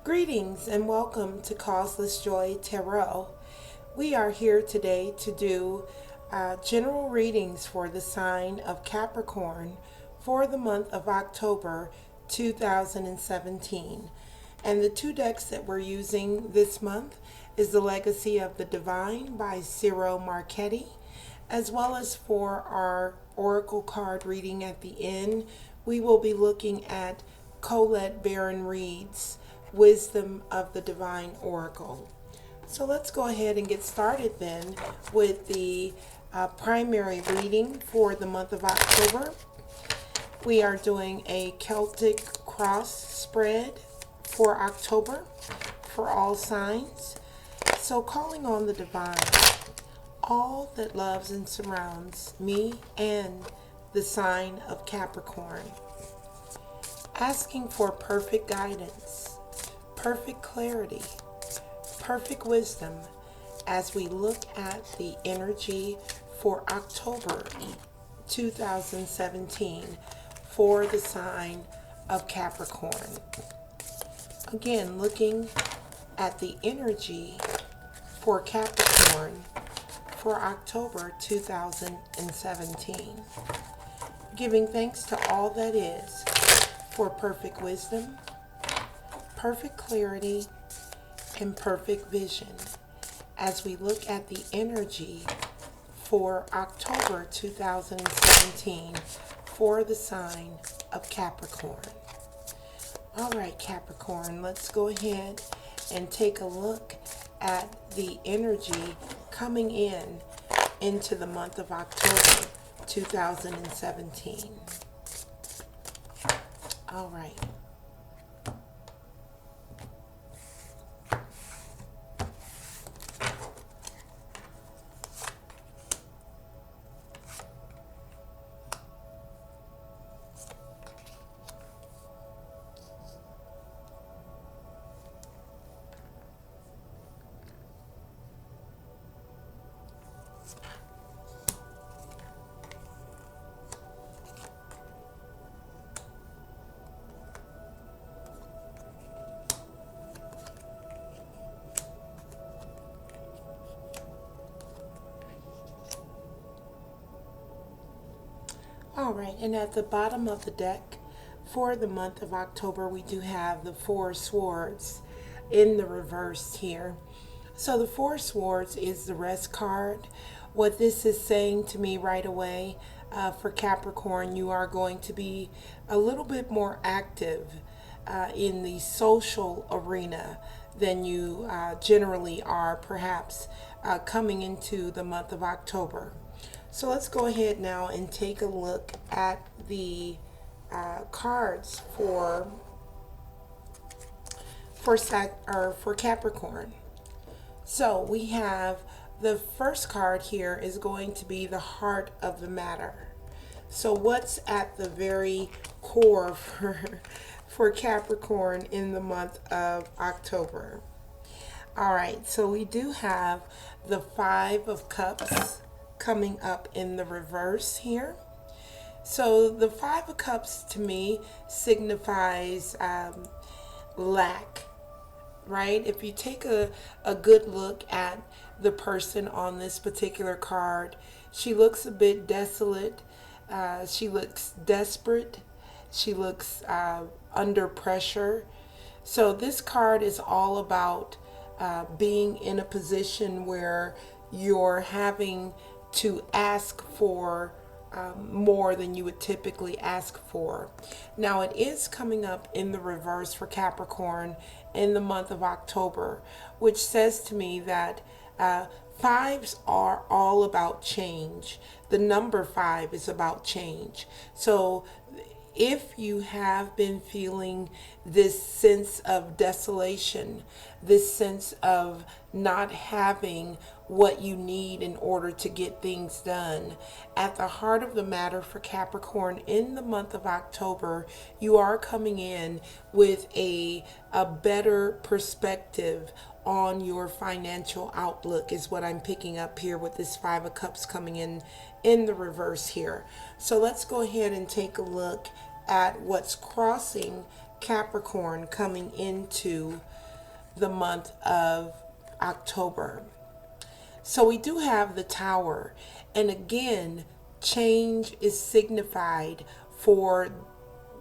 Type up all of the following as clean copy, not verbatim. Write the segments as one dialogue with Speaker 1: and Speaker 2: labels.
Speaker 1: Greetings and welcome to Causeless Joy Tarot. We are here today to do general readings for the sign of Capricorn for the month of October 2017. And the two decks that we're using this month is the Legacy of the Divine by Ciro Marchetti, as well as for our oracle card reading at the end, we will be looking at Colette Baron Reed's Wisdom of the Divine Oracle. So let's go ahead and get started then with the primary reading for the month of October. We are doing a Celtic cross spread for October for all signs. So calling on the divine, all that loves and surrounds me and the sign of Capricorn, asking for perfect guidance, perfect clarity, perfect wisdom as we look at the energy for October 2017 for the sign of Capricorn. Again, looking at the energy for Capricorn for October 2017. Giving thanks to all that is for perfect wisdom, perfect clarity, and perfect vision as we look at the energy for October 2017 for the sign of Capricorn. All right, Capricorn, let's go ahead and take a look at the energy coming into the month of October 2017. All right. All right, and at the bottom of the deck for the month of October, we do have the Four Swords in the reverse here. So the Four Swords is the rest card. What this is saying to me right away, for Capricorn, you are going to be a little bit more active in the social arena than you generally are, perhaps coming into the month of October. So let's go ahead now and take a look at the cards for Capricorn. So we have the first card here is going to be the heart of the matter. So what's at the very core for Capricorn in the month of October? All right, so we do have the Five of Cups coming up in the reverse here. So the Five of Cups to me signifies lack, right? If you take a good look at the person on this particular card, she looks a bit desolate. She looks desperate. She looks under pressure. So this card is all about being in a position where you're having to ask for more than you would typically ask for. Now it is coming up in the reverse for Capricorn in the month of October, which says to me that fives are all about change. The number 5 is about change. So if you have been feeling this sense of desolation, this sense of not having what you need in order to get things done, at the heart of the matter for Capricorn in the month of October, you are coming in with a better perspective on your financial outlook is what I'm picking up here with this Five of Cups coming in the reverse here. So let's go ahead and take a look at what's crossing Capricorn coming into the month of October. So we do have the Tower, and again, change is signified for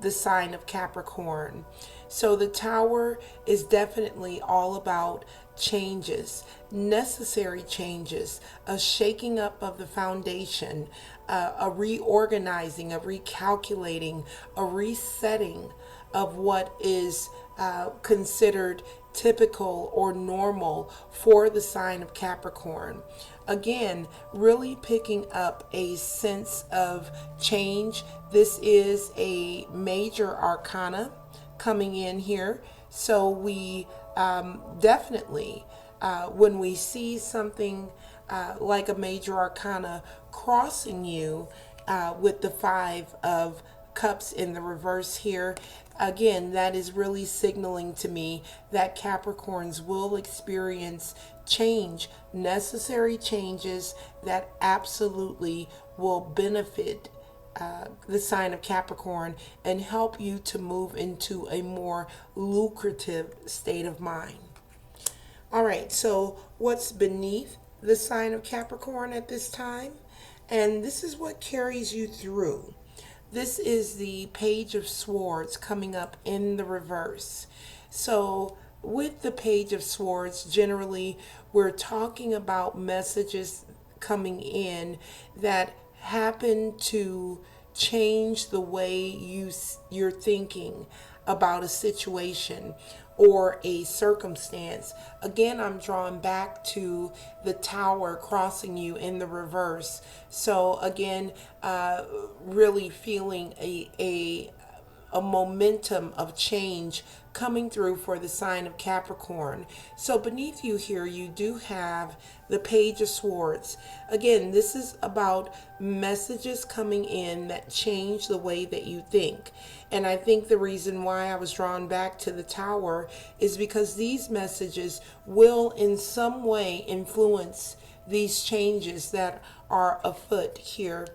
Speaker 1: the sign of Capricorn. So the Tower is definitely all about changes, necessary changes, a shaking up of the foundation, a reorganizing, a recalculating, a resetting of what is considered typical or normal for the sign of Capricorn. Again, really picking up a sense of change. This is a major arcana coming in here. So we definitely, when we see something like a major arcana crossing you with the Five of Cups in the reverse here, again, that is really signaling to me that Capricorns will experience change, necessary changes that absolutely will benefit the sign of Capricorn and help you to move into a more lucrative state of mind. All right, so what's beneath the sign of Capricorn at this time? And this is what carries you through. This is the Page of Swords coming up in the reverse. So with the Page of Swords, generally we're talking about messages coming in that happen to change the way you're thinking about a situation or a circumstance. Again, I'm drawn back to the Tower crossing you in the reverse. So again, really feeling a momentum of change coming through for the sign of Capricorn. So beneath you here, you do have the Page of Swords. Again, this is about messages coming in that change the way that you think. And I think the reason why I was drawn back to the Tower is because these messages will in some way influence these changes that are afoot here,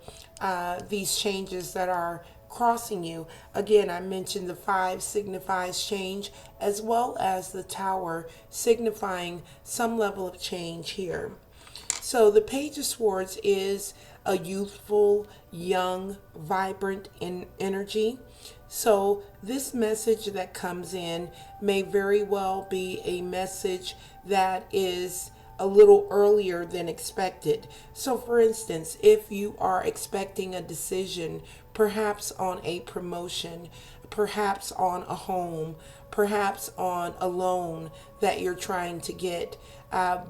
Speaker 1: these changes that are crossing you. Again, I mentioned the Five signifies change, as well as the Tower signifying some level of change here. So the Page of Swords is a youthful, young, vibrant energy. So this message that comes in may very well be a message that is a little earlier than expected. So for instance, if you are expecting a decision, perhaps on a promotion, perhaps on a home, perhaps on a loan that you're trying to get,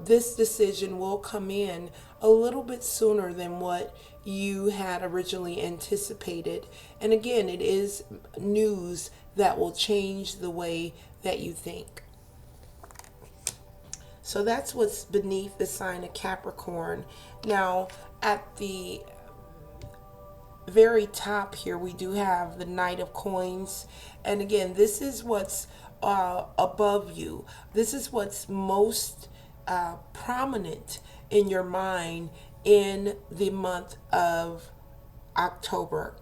Speaker 1: this decision will come in a little bit sooner than what you had originally anticipated. And again, it is news that will change the way that you think. So that's what's beneath the sign of Capricorn. Now, at the very top here, we do have the Knight of Coins. And again, this is what's above you. This is what's most prominent in your mind in the month of October.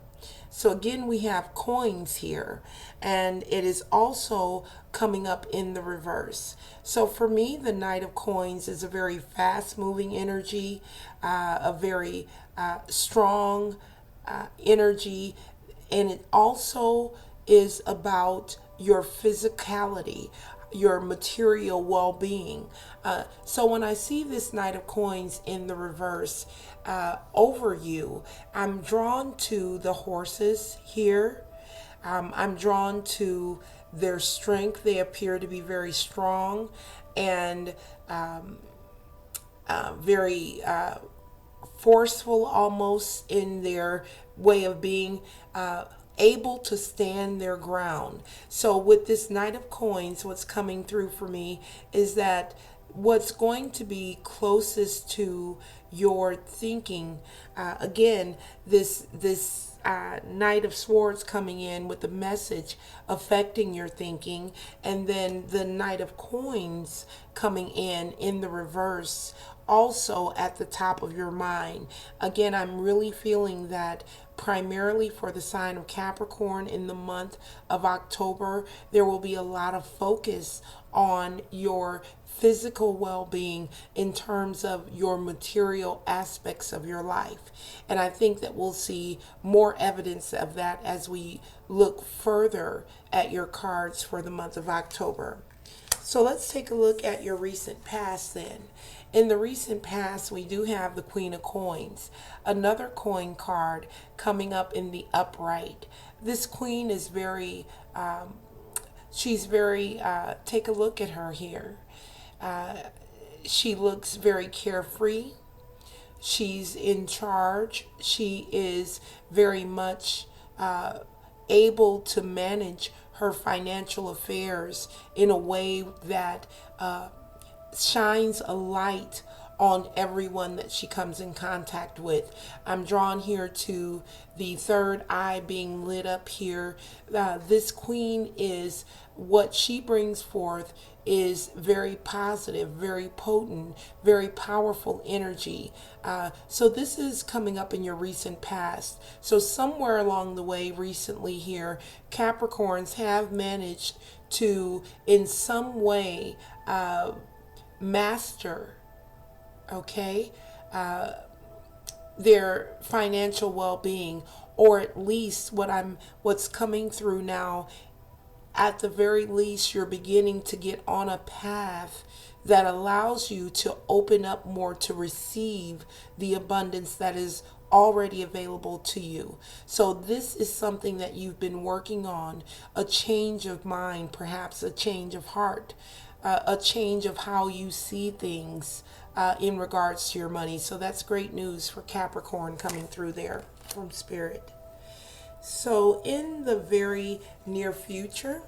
Speaker 1: So again, we have coins here, and it is also coming up in the reverse. So for me, the Knight of Coins is a very fast moving energy, a very strong energy, and it also is about your physicality, your material well-being. So when I see this Knight of Coins in the reverse over you, I'm drawn to the horses here. I'm drawn to their strength. They appear to be very strong and very forceful almost in their way of being, able to stand their ground. So with this Knight of Coins, what's coming through for me is that what's going to be closest to your thinking, again, this Knight of Swords coming in with the message affecting your thinking, and then the Knight of Coins coming in the reverse also at the top of your mind. Again, I'm really feeling that primarily for the sign of Capricorn in the month of October, there will be a lot of focus on your physical well-being in terms of your material aspects of your life. And I think that we'll see more evidence of that as we look further at your cards for the month of October. So let's take a look at your recent past then. In the recent past, we do have the Queen of Coins, another coin card coming up in the upright. This queen is very, take a look at her here. She looks very carefree. She's in charge. She is very much able to manage her financial affairs in a way that shines a light on everyone that she comes in contact with. I'm drawn here to the third eye being lit up here. This queen is, what she brings forth is very positive, very potent, very powerful energy. So this is coming up in your recent past. So somewhere along the way recently here, Capricorns have managed to, in some way, master, okay, their financial well-being, or at least what's coming through now, at the very least you're beginning to get on a path that allows you to open up more to receive the abundance that is already available to you. So this is something that you've been working on, a change of mind, perhaps a change of heart, a change of how you see things in regards to your money. So that's great news for Capricorn coming through there from Spirit. So in the very near future,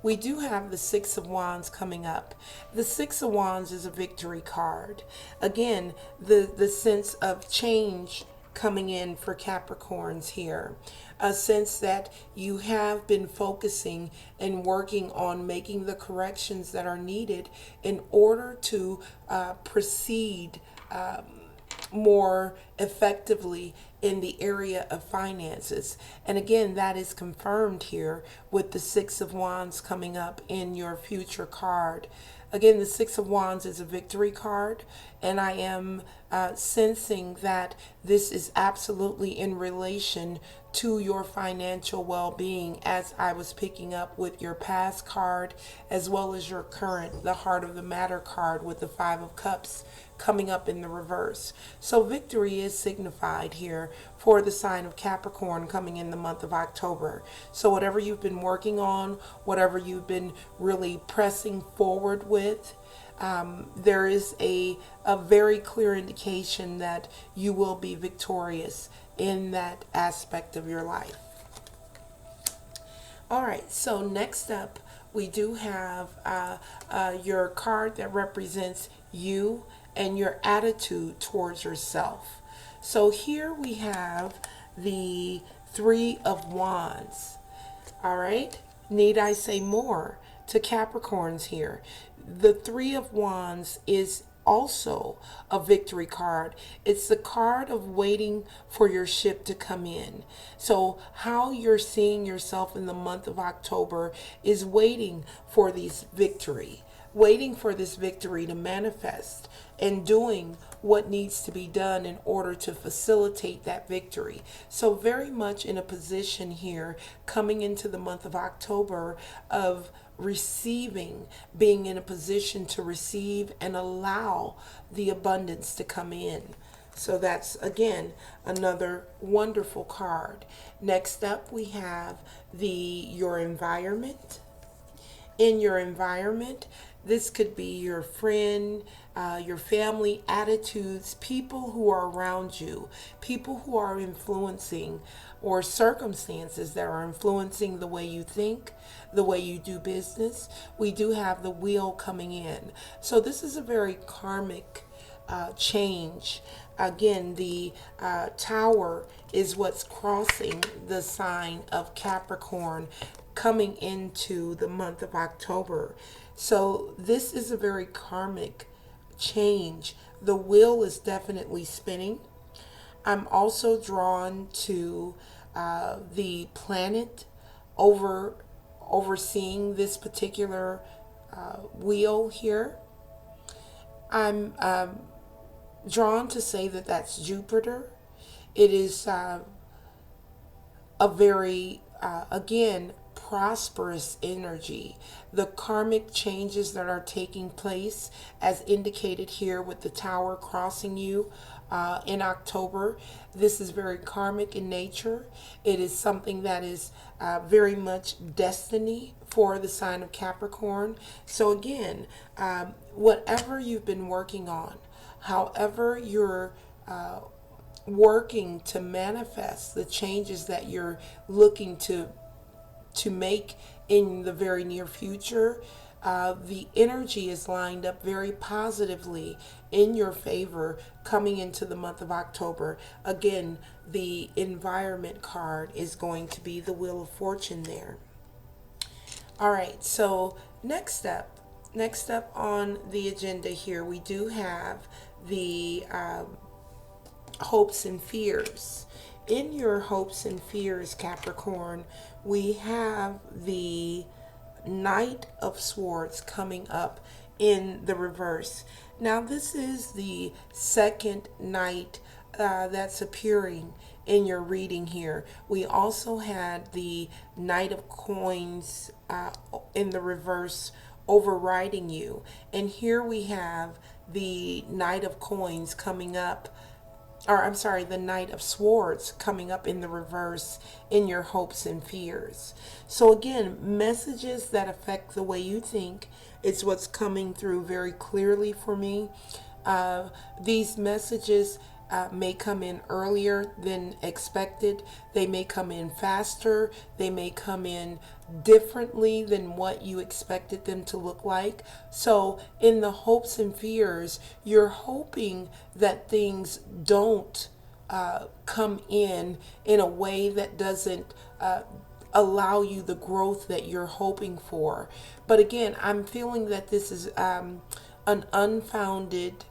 Speaker 1: we do have the Six of Wands coming up. The Six of Wands is a victory card. Again, the sense of change coming in for Capricorns here. A sense that you have been focusing and working on making the corrections that are needed in order to proceed more effectively in the area of finances. And again, that is confirmed here with the Six of Wands coming up in your future card. Again, the Six of Wands is a victory card, and I am sensing that this is absolutely in relation to your financial well-being, as I was picking up with your past card as well as your current, the Heart of the Matter card with the Five of Cups coming up in the reverse. So victory is signified here for the sign of Capricorn coming in the month of October. So whatever you've been working on, whatever you've been really pressing forward with, there is a very clear indication that you will be victorious in that aspect of your life. All right, so next up we do have your card that represents you and your attitude towards yourself. So here we have the Three of Wands. All right, need I say more to Capricorns here? The Three of Wands is also a victory card. It's the card of waiting for your ship to come in. So how you're seeing yourself in the month of October is waiting for this victory, waiting for this victory to manifest, and doing what needs to be done in order to facilitate that victory. So very much in a position here coming into the month of October of receiving, being in a position to receive and allow the abundance to come in. So that's, again, another wonderful card. Next up we have your environment. In your environment, this could be your friend, your family, attitudes, people who are around you, people who are influencing, or circumstances that are influencing the way you think, the way you do business. We do have the Wheel coming in. So this is a very karmic change. Again, the Tower is what's crossing the sign of Capricorn coming into the month of October. So this is a very karmic change. The wheel is definitely spinning. I'm also drawn to the planet over overseeing this particular wheel here. I'm drawn to say that that's Jupiter. It is a very, again, prosperous energy. The karmic changes that are taking place, as indicated here with the tower crossing you in October, this is very karmic in nature. It is something that is very much destiny for the sign of Capricorn. So, again, whatever you've been working on, however you're working to manifest the changes that you're looking to make in the very near future, the energy is lined up very positively in your favor coming into the month of October. Again, the environment card is going to be the Wheel of Fortune there. All right, so next up on the agenda here, we do have the hopes and fears. In your hopes and fears, Capricorn, we have the Knight of Swords coming up in the reverse. Now, this is the second Knight that's appearing in your reading here. We also had the Knight of Coins in the reverse overriding you. And here we have the Knight of Coins coming up, or I'm sorry, the Knight of Swords coming up in the reverse in your hopes and fears. So again, messages that affect the way you think is what's coming through very clearly for me. These messages may come in earlier than expected. They may come in faster. They may come in differently than what you expected them to look like. So in the hopes and fears, you're hoping that things don't come in a way that doesn't allow you the growth that you're hoping for. But again, I'm feeling that this is an unfounded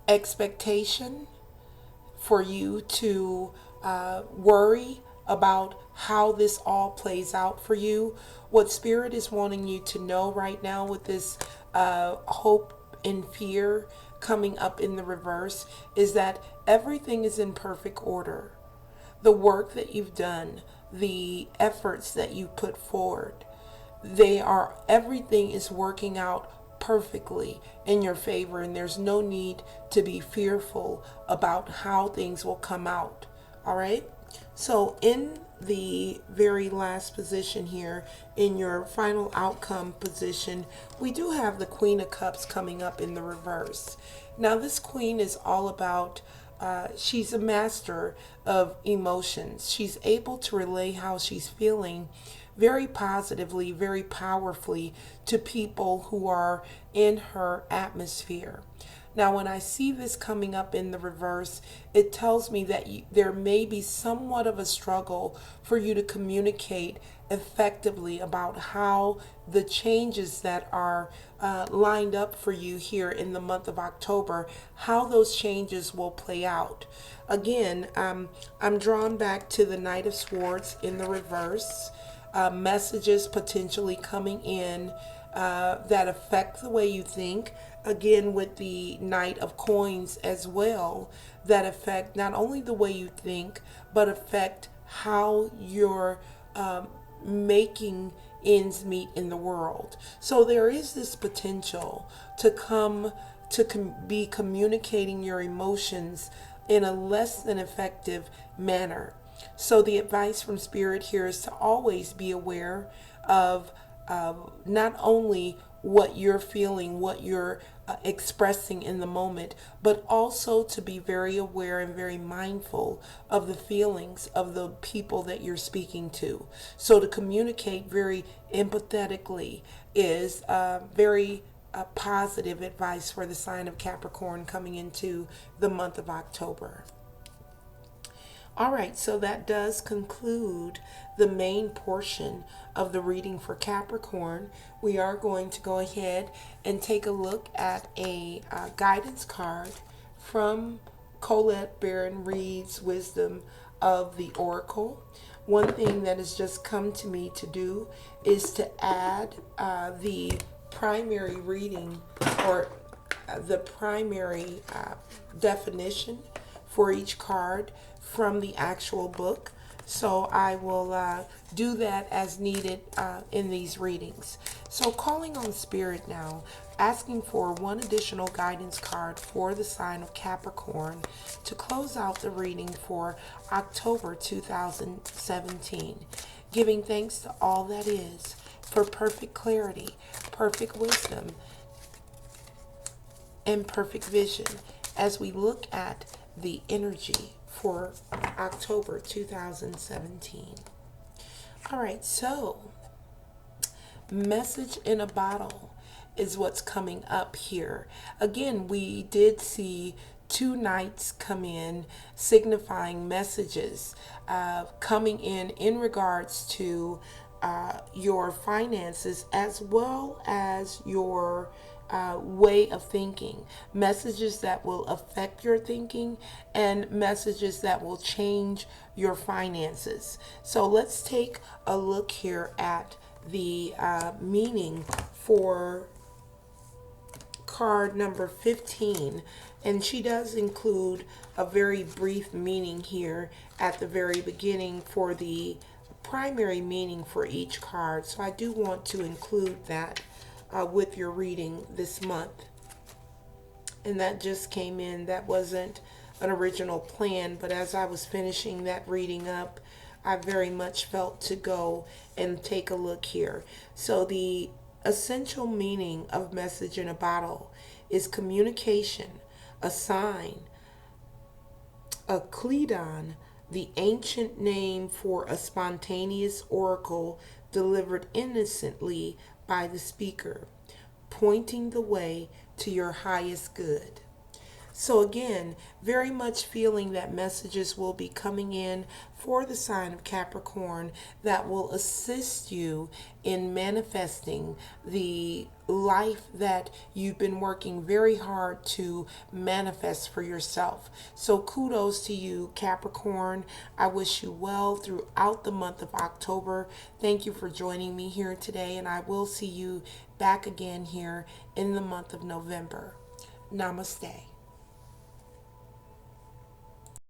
Speaker 1: expectation for you to worry about how this all plays out for you. What Spirit is wanting you to know right now with this hope and fear coming up in the reverse is that everything is in perfect order. The work that you've done, the efforts that you put forward, everything is working out perfectly in your favor, and there's no need to be fearful about how things will come out. All right, so in the very last position here, in your final outcome position, we do have the Queen of Cups coming up in the reverse. Now this queen is all about she's a master of emotions. She's able to relay how she's feeling very positively, very powerfully to people who are in her atmosphere. Now, when I see this coming up in the reverse, it tells me that there may be somewhat of a struggle for you to communicate effectively about how the changes that are lined up for you here in the month of October, how those changes will play out. Again, I'm drawn back to the Knight of Swords in the reverse. Messages potentially coming in that affect the way you think. Again, with the Knight of Coins as well, that affect not only the way you think, but affect how you're making ends meet in the world. So there is this potential to be communicating your emotions in a less than effective manner. So the advice from Spirit here is to always be aware of not only what you're feeling, what you're expressing in the moment, but also to be very aware and very mindful of the feelings of the people that you're speaking to. So to communicate very empathetically is very positive advice for the sign of Capricorn coming into the month of October. All right, so that does conclude the main portion of the reading for Capricorn. We are going to go ahead and take a look at a guidance card from Colette Baron Reed's Wisdom of the Oracle. One thing that has just come to me to do is to add the primary reading, or the primary definition for each card from the actual book. So I will do that as needed in these readings. So calling on Spirit now, asking for one additional guidance card for the sign of Capricorn to close out the reading for October 2017. Giving thanks to all that is for perfect clarity, perfect wisdom, and perfect vision as we look at the energy for October 2017. All right, so message in a bottle is what's coming up here. Again, we did see two knights come in signifying messages coming in regards to your finances as well as your way of thinking, messages that will affect your thinking and messages that will change your finances. So let's take a look here at the meaning for card number 15, and she does include a very brief meaning here at the very beginning for the primary meaning for each card. So I do want to include that with your reading this month. And that just came in. That wasn't an original plan, but as I was finishing that reading up, I very much felt to go and take a look here. So the essential meaning of message in a bottle is communication, a sign, a Cledon, the ancient name for a spontaneous oracle delivered innocently by the speaker, pointing the way to your highest good. So again, very much feeling that messages will be coming in for the sign of Capricorn that will assist you in manifesting the life that you've been working very hard to manifest for yourself. So kudos to you, Capricorn. I wish you well throughout the month of October. Thank you for joining me here today, and I will see you back again here in the month of November. Namaste.